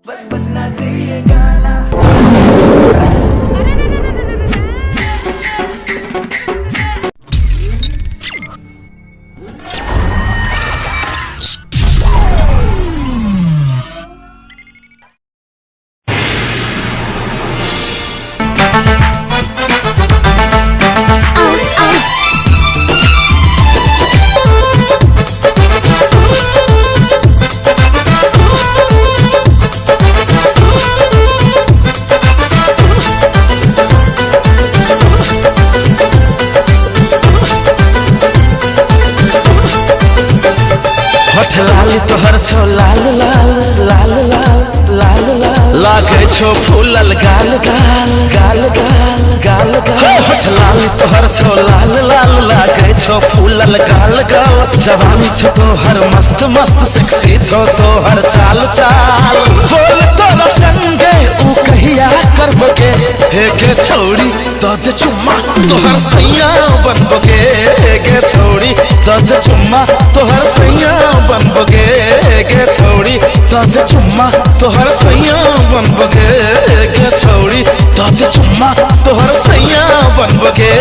बस बजना चाहिए गाना। लाल तोहर छो लाल लाल लाल लाल लाल लाल लागे छो फूलल गाल गाल गाल गाल गाल गाल होठ लाल तोहर छो लाल लाल लागे छो फूलल गाल गाल जवानी छो तोहर मस्त मस्त सेक्सी छो तोहर चाल चाल बोल तोरा संगे ऊ कहिया करबके हे के छौड़ी तो दे चुम्मा तोहर सैया बनबके गे छौड़ी तो दे चुम्मा तोहर सैया बनबगे गे छौड़ी तो दे चुम्मा तोहर सैया बनबगे गे छौड़ी तो दे चुम्मा तोहर सैया बनबगे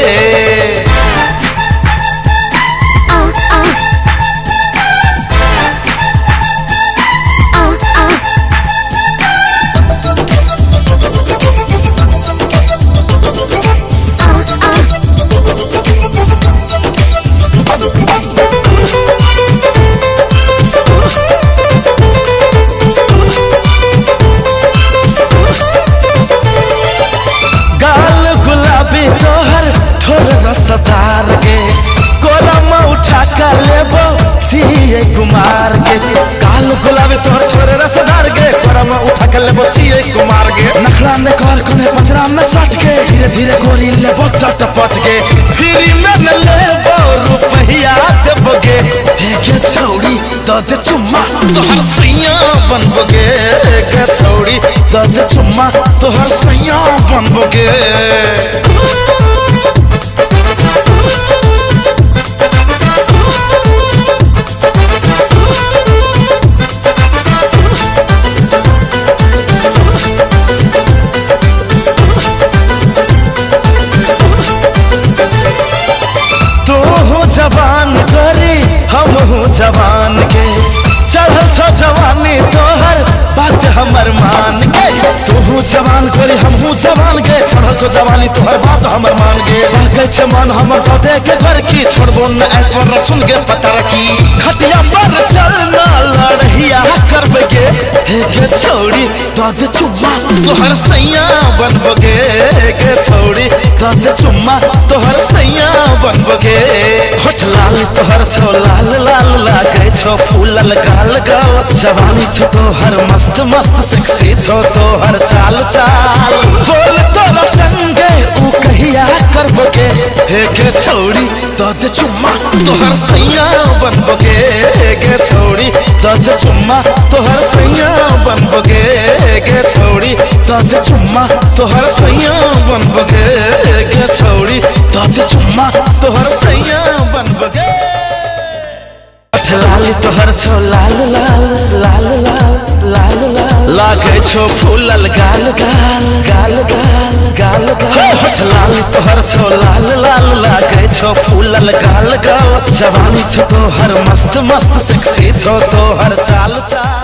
रसदार के कोलम उठा कर लेबो छिए कुमार के काल गुलाबी तोहर थोड़े रसदार के कोलम उठा कर लेबो छिए कुमार के नखरा में कर कोने पचरा में सट के धीरे धीरे गोरी लेबो चटपट के फिरी में न लेबो रुपया देबोगे हे के छौड़ी तो दे चुम्मा तोहर सैया बनबोगे के छौड़ी तो दे चुम्मा तोहर सैया बनबोगे जवान करे हम हूँ जवान के चढ़ल छो जवानी तोहर बात हमर मान के तू हूँ जवान करे हम हूँ जवान के चढ़ल छो जवानी तोहर बात हमर मान के बाके छे मन हमर तो दे के घर की छोड़बो न एतवर सुन के पता रखी खटिया पर चल ना लड़हिया करबगे हे के छौड़ी तो दे चुम्मा तोहर सैया बनबगे के छौड़ी तो दे चुम्मा तोहर सैया बनबगे होठ लाल तोहर छो लाल लाल लागे छो फूलल गाल गाल जवानी छो तोहर मस्त मस्त सेक्सी छो तोहर चाल चाल बोल तोरा संगे ऊ कहिया करबके हे के छौड़ी तो दे चुम्मा तोहर सैया बनबगे गे छौड़ी तो दे चुम्मा तोहर सैया बनबगे गे छौड़ी तो दे चुम्मा तोहर सैया बनबगे गे छौड़ी तो दे चुम्मा तोहर सैया बनबगे लाल तोहर छो लाल लाल लाल लाल लाल लाल लागे छो फूलल गाल गाल गाल गाल गाल गाल होठ लाल तोहर छो लाल लाल लागे छो फूलल गाल गाल जवानी छो तोहर मस्त मस्त सेक्सी छो तोहर चाल चाल।